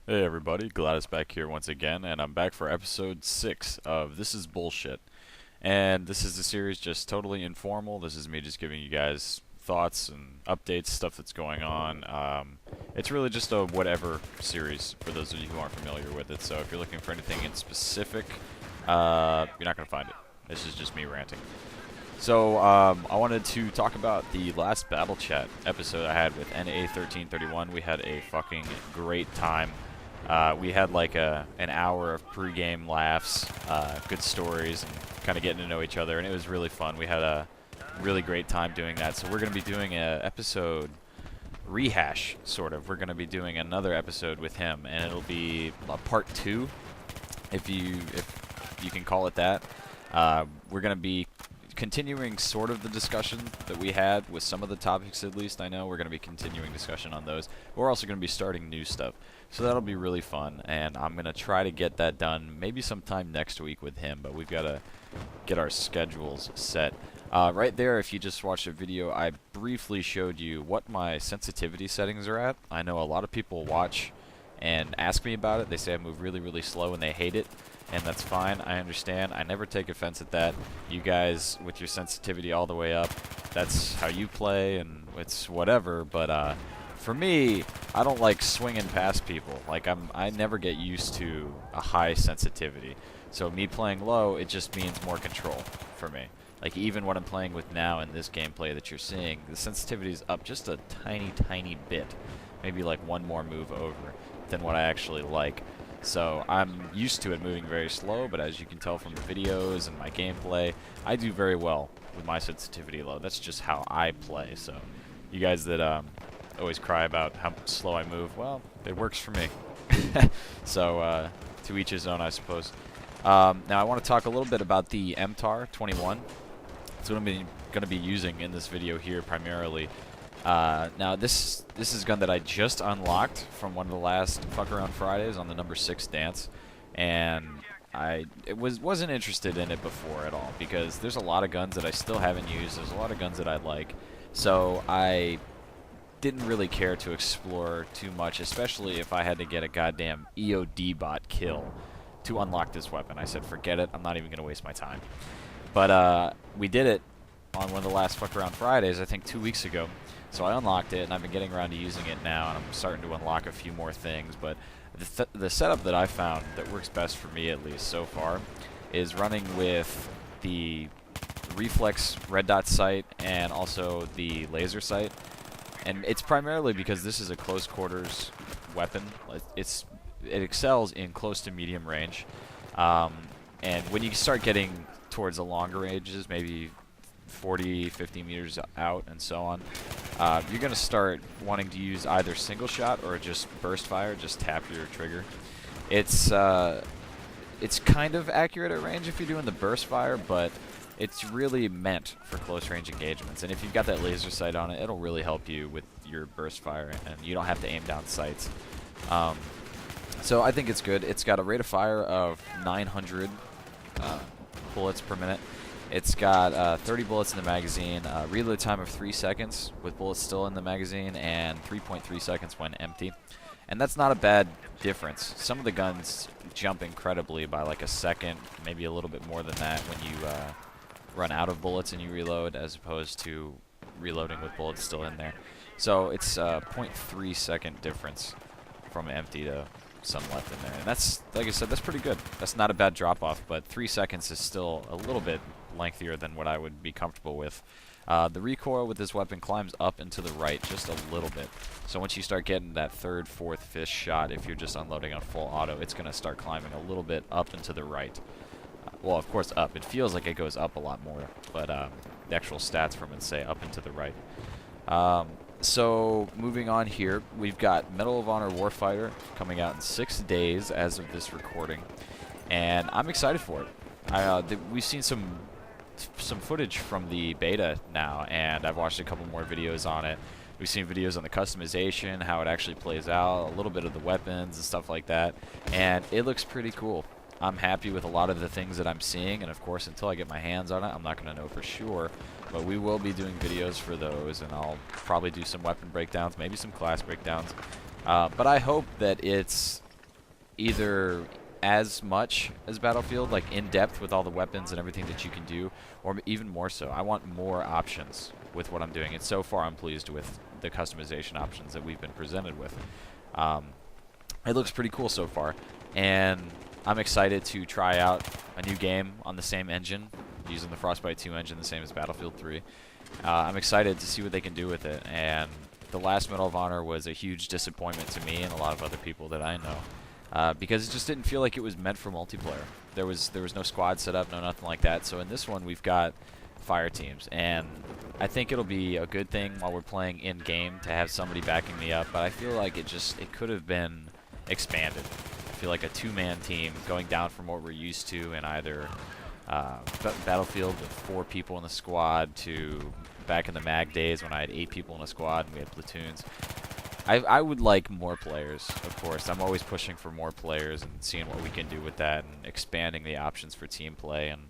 Hey everybody, Gladys back here once again, and I'm back for episode 6 of This Is Bullshit. And this is a series just totally informal. This is me just giving you guys thoughts and updates, stuff that's going on. It's really just a whatever series for those of you who aren't familiar with it. So if you're looking for anything in specific, you're not going to find it. This is just me ranting. So, I wanted to talk about the last Battle Chat episode I had with NA-1331. We had a fucking great time. We had like an hour of pre-game laughs, good stories, and kind of getting to know each other, and it was really fun. We had a really great time doing that. So we're going to be doing a episode rehash, sort of. We're going to be doing another episode with him, and it'll be a part 2, if you can call it that. We're going to be continuing sort of the discussion that we had with some of the topics, at least. I know we're going to be continuing discussion on those. But we're also going to be starting new stuff. So that'll be really fun, and I'm going to try to get that done maybe sometime next week with him, but we've got to get our schedules set. Right there, if you just watched the video, I briefly showed you what my sensitivity settings are at. I know a lot of people watch and ask me about it. They say I move really, really slow and they hate it. And that's fine, I understand. I never take offense at that. You guys, with your sensitivity all the way up, that's how you play, and it's whatever. But for me, I don't like swinging past people. Like I never get used to a high sensitivity. So me playing low, it just means more control for me. Like even what I'm playing with now in this gameplay that you're seeing, the sensitivity is up just a tiny, tiny bit. Maybe like one more move over than what I actually like. So I'm used to it moving very slow, but as you can tell from the videos and my gameplay, I do very well with my sensitivity low. That's just how I play. So you guys that always cry about how slow I move, well, it works for me. So to each his own, I suppose. Now I want to talk a little bit about the MTAR-21. That's what I'm going to be using in this video here primarily. Now this is a gun that I just unlocked from one of the last Fuck Around Fridays on the number 6 dance, and I wasn't interested in it before at all because there's a lot of guns that I still haven't used. There's a lot of guns that I like, so I didn't really care to explore too much, especially if I had to get a goddamn EOD bot kill to unlock this weapon. I said, forget it. I'm not even going to waste my time. But we did it on one of the last Fuck Around Fridays, I think 2 weeks ago. So I unlocked it, and I've been getting around to using it now, and I'm starting to unlock a few more things. But the setup that I found that works best for me, at least so far, is running with the reflex red dot sight and also the laser sight. And it's primarily because this is a close quarters weapon. It excels in close to medium range. And when you start getting towards the longer ranges, maybe 40, 50 meters out and so on, you're going to start wanting to use either single shot or just burst fire, just tap your trigger. It's kind of accurate at range if you're doing the burst fire, but it's really meant for close range engagements. And if you've got that laser sight on it, it'll really help you with your burst fire, and you don't have to aim down sights. So I think it's good. It's got a rate of fire of 900 bullets per minute. It's got 30 bullets in the magazine, reload time of 3 seconds with bullets still in the magazine, and 3.3 seconds when empty. And that's not a bad difference. Some of the guns jump incredibly by like a second, maybe a little bit more than that when you run out of bullets and you reload, as opposed to reloading with bullets still in there. So it's a 0.3 second difference from empty to some left in there. And that's, like I said, that's pretty good. That's not a bad drop-off, but 3 seconds is still a little bit lengthier than what I would be comfortable with. The recoil with this weapon climbs up and to the right just a little bit. So once you start getting that third, fourth, fifth shot, if you're just unloading on full auto, it's going to start climbing a little bit up and to the right. Well, of course, up. It feels like it goes up a lot more, but the actual stats from it say up and to the right. So moving on here, we've got Medal of Honor Warfighter coming out in 6 days as of this recording, and I'm excited for it. We've seen some footage from the beta now, and I've watched a couple more videos on it. We've seen videos on the customization, how it actually plays out, a little bit of the weapons and stuff like that, and it looks pretty cool. I'm happy with a lot of the things that I'm seeing, and of course, until I get my hands on it, I'm not going to know for sure. But we will be doing videos for those, and I'll probably do some weapon breakdowns, maybe some class breakdowns. But I hope that it's either as much as Battlefield, like in depth with all the weapons and everything that you can do, or even more so. I want more options with what I'm doing, and so far I'm pleased with the customization options that we've been presented with. It looks pretty cool so far, and I'm excited to try out a new game on the same engine, using the Frostbite 2 engine, the same as Battlefield 3. I'm excited to see what they can do with it, and the last Medal of Honor was a huge disappointment to me and a lot of other people that I know, because it just didn't feel like it was meant for multiplayer. There was no squad set up, no nothing like that. So in this one, we've got fire teams, and I think it'll be a good thing while we're playing in game to have somebody backing me up. But I feel like it could have been expanded. I feel like a two-man team going down from what we're used to in either Battlefield with 4 people in the squad to back in the mag days when I had 8 people in a squad and we had platoons. I would like more players, of course. I'm always pushing for more players and seeing what we can do with that and expanding the options for team play, and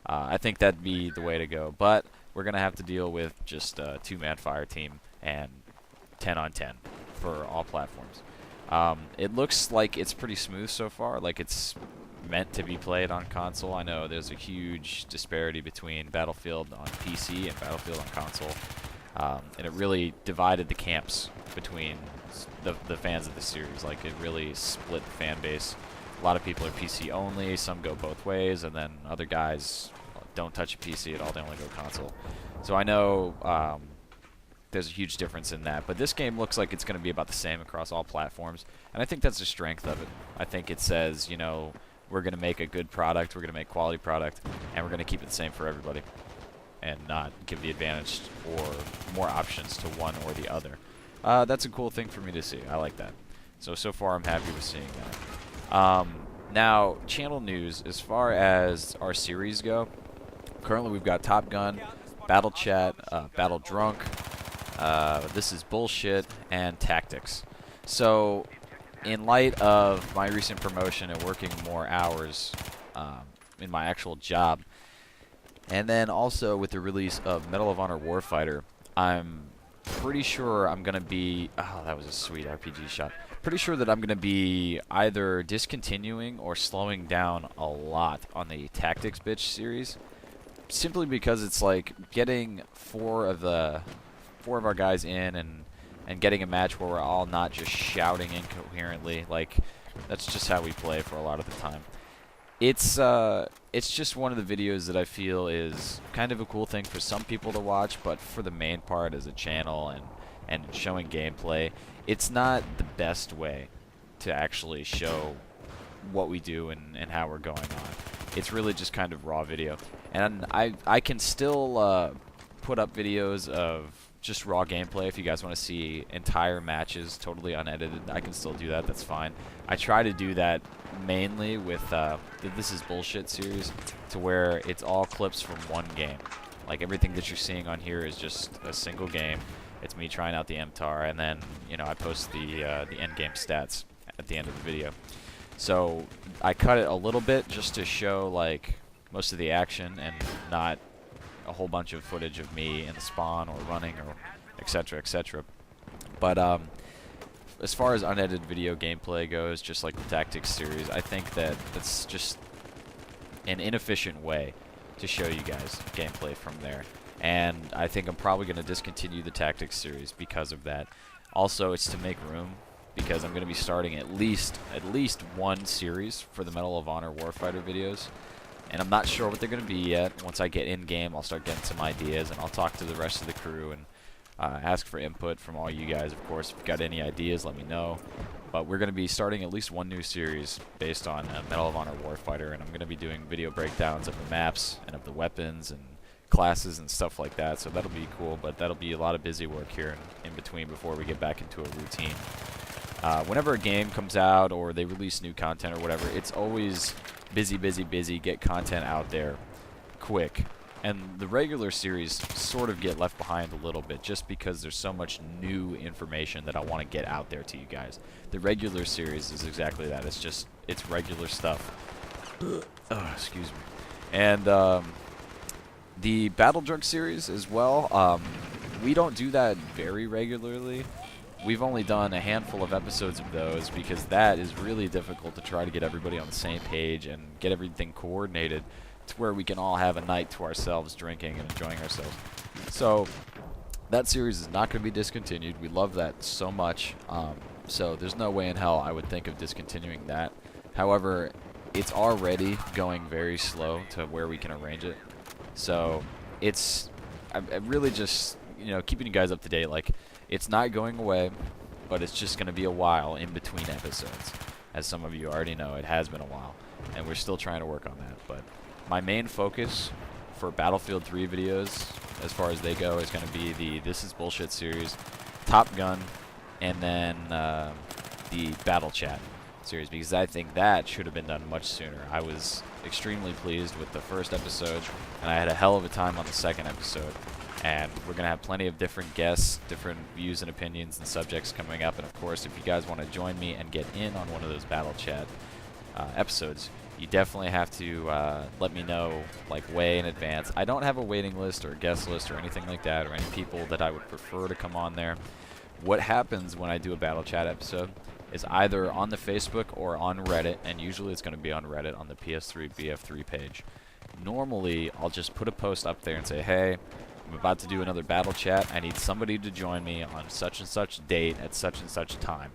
I think that'd be the way to go. But we're going to have to deal with just a 2-man fire team and 10 on 10 for all platforms. It looks like it's pretty smooth so far, like it's meant to be played on console. I know there's a huge disparity between Battlefield on PC and Battlefield on console, and it really divided the camps between the fans of the series. Like, it really split the fan base. A lot of people are PC only, some go both ways, and then other guys don't touch a PC at all, they only go console. So I know there's a huge difference in that, but this game looks like it's going to be about the same across all platforms, and I think that's the strength of it. I think it says, you know, we're going to make a good product, we're going to make quality product, and we're going to keep it the same for everybody, and not give the advantage or more options to one or the other. That's a cool thing for me to see. I like that. So far I'm happy with seeing that. Now, channel news, as far as our series go, currently we've got Top Gun, Battle Chat, Battle Drunk, This Is Bullshit, and Tactics. So, in light of my recent promotion and working more hours in my actual job, and then also with the release of Medal of Honor Warfighter, I'm pretty sure I'm going to be... Oh, that was a sweet RPG shot. Pretty sure that I'm going to be either discontinuing or slowing down a lot on the Tactics Bitch series, simply because it's like getting four of our guys in and getting a match where we're all not just shouting incoherently. Like, that's just how we play for a lot of the time. It's just one of the videos that I feel is kind of a cool thing for some people to watch, but for the main part as a channel and showing gameplay, it's not the best way to actually show what we do and how we're going on. It's really just kind of raw video. And I can still put up videos of just raw gameplay if you guys want to see entire matches totally unedited. I can still do that. That's fine. I try to do that mainly with the This Is Bullshit series, to where it's all clips from one game. Like, everything that you're seeing on here is just a single game. It's me trying out the MTAR, and then, you know, I post the end game stats at the end of the video. So I cut it a little bit just to show like most of the action and not a whole bunch of footage of me in the spawn or running or etc, etc. But as far as unedited video gameplay goes, just like the Tactics series, I think that that's just an inefficient way to show you guys gameplay from there. And I think I'm probably going to discontinue the Tactics series because of that. Also, it's to make room, because I'm going to be starting at least one series for the Medal of Honor Warfighter videos. And I'm not sure what they're going to be yet. Once I get in-game, I'll start getting some ideas, and I'll talk to the rest of the crew and ask for input from all you guys, of course. If you've got any ideas, let me know. But we're going to be starting at least one new series based on Medal of Honor Warfighter, and I'm going to be doing video breakdowns of the maps and of the weapons and classes and stuff like that, so that'll be cool. But that'll be a lot of busy work here in between before we get back into a routine. Whenever a game comes out or they release new content or whatever, it's always busy, busy, busy, get content out there quick. And the regular series sort of get left behind a little bit just because there's so much new information that I want to get out there to you guys. The regular series is exactly that. It's regular stuff. Oh, excuse me. And the Battle Drunk series as well, we don't do that very regularly. we've only done a handful of episodes of those because that is really difficult to try to get everybody on the same page and get everything coordinated to where we can all have a night to ourselves drinking and enjoying ourselves. So that series is not going to be discontinued. We love that so much. So there's no way in hell I would think of discontinuing that. However, it's already going very slow to where we can arrange it. So I'm really just, keeping you guys up to date. Like, it's not going away, but it's just going to be a while in between episodes. As some of you already know, it has been a while, and we're still trying to work on that. But my main focus for Battlefield 3 videos, as far as they go, is going to be the This Is Bullshit series, Top Gun, and then the Battle Chat series, because I think that should have been done much sooner. I was extremely pleased with the first episode, and I had a hell of a time on the second episode. And we're going to have plenty of different guests, different views and opinions and subjects coming up. And of course, if you guys want to join me and get in on one of those Battle Chat episodes, you definitely have to let me know, like, way in advance. I don't have a waiting list or a guest list or anything like that, or any people that I would prefer to come on there. What happens when I do a Battle Chat episode is either on the Facebook or on Reddit, and usually it's going to be on Reddit on the PS3 BF3 page. Normally, I'll just put a post up there and say, hey, I'm about to do another Battle Chat. I need somebody to join me on such and such date at such and such time.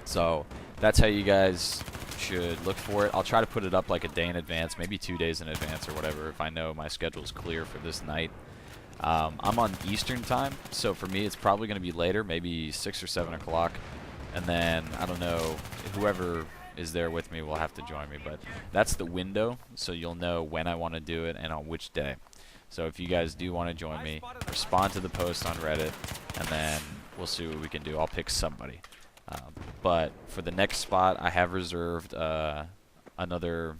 So that's how you guys should look for it. I'll try to put it up like a day in advance, maybe 2 days in advance or whatever, if I know my schedule's clear for this night. I'm on Eastern time, so for me it's probably going to be later, maybe 6 or 7 o'clock. And then, I don't know, whoever is there with me will have to join me. But that's the window, so you'll know when I want to do it and on which day. So if you guys do want to join me, respond to the post on Reddit, and then we'll see what we can do. I'll pick somebody. But for the next spot, I have reserved another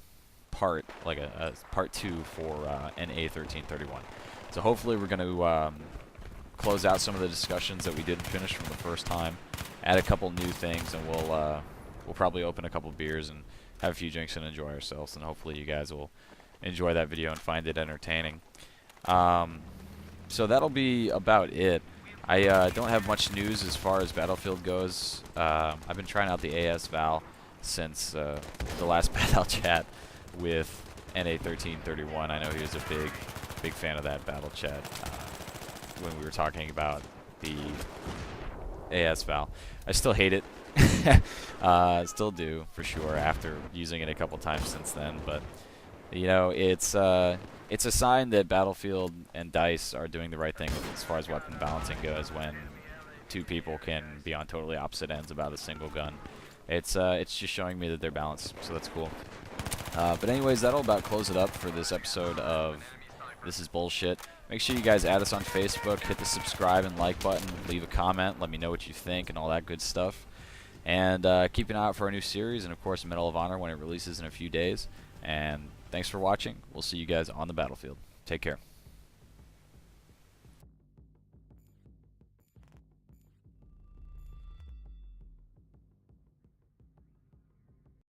part, like a part 2 for NA-1331. So hopefully we're going to close out some of the discussions that we didn't finish from the first time, add a couple new things, and we'll probably open a couple beers and have a few drinks and enjoy ourselves. And hopefully you guys will enjoy that video and find it entertaining. So that'll be about it. I don't have much news as far as Battlefield goes. I've been trying out the AS Val since the last Battle Chat with NA-1331. I know he was a big fan of that Battle Chat when we were talking about the AS Val. I still hate it. Still do, for sure, after using it a couple times since then. But, it's a sign that Battlefield and DICE are doing the right thing as far as weapon balancing goes when two people can be on totally opposite ends about a single gun. It's just showing me that they're balanced, so that's cool. But anyways, that'll about close it up for this episode of This Is Bullshit. Make sure you guys add us on Facebook, hit the subscribe and like button, leave a comment, let me know what you think and all that good stuff. And keep an eye out for our new series, and of course Medal of Honor when it releases in a few days. And thanks for watching. We'll see you guys on the battlefield. Take care.